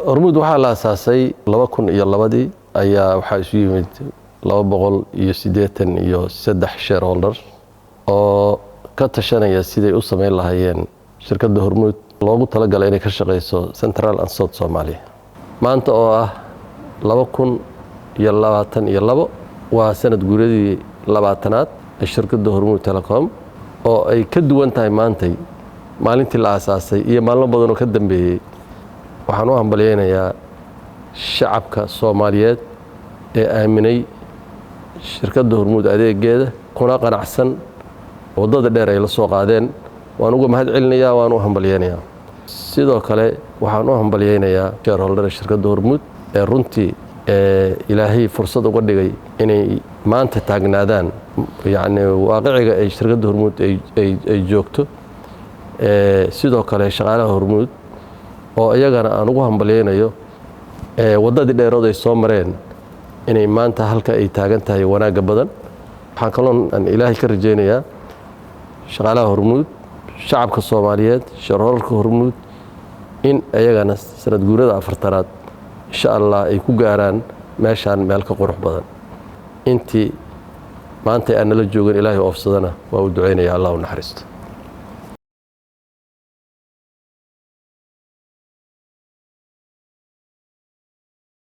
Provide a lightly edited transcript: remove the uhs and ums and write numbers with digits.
hormuud waxaa la aasaasay 2002 ayaa waxaa isu yimid 283 shareholder oo ka tashanaya siday u sameyn lahaayeen shirkadda hormuud loogu talagalay inay ka shaqeyso Central and South Soomaaliya. Maanta oo ah 2022 waa sanad guuradii 20aad ee shirkadda Hormuud Telecom oo ay ka duwan tahay maantay maalintii la aasaasay iyo maalmo badan oo ka dambeeyay. Waxaan u hambalyeeynaa shacabka Soomaaliyeed ee aaminay shirkadda Hormuud adeegeeda kuna qanacsan wadada dheer ay la soo qaadeen. waan uga mahad celinayaa waan u hambalyeeynaa. sidoo kale waxaan u hambalyeeynaa shareholder shirkadda Hormuud ee runtii ilaahay fursad uga dhigay inay maanta taagnaadaan yani waaqiciga ay shirkadda Hormuud ay joogto. sidoo kale shaqaalaha Hormuud oo iyagana aan ugu hambalyeynayo wadadii dheerood ay soo mareen inay maanta halka ay taagan tahay wanaaga badan. waxaan kaloo ilaahay ka rajeynayaa shaqaalaha Hormuud shacabka Soomaaliyeed shareholderka Hormuud in ayagana sanad guurada 4aad insha Allah ay ku gaaraan meeshaan meel ka qurux badan. intii maanta aan la joogin ilaahay oofsadana waa u duceynayaa Allah u naxariisto.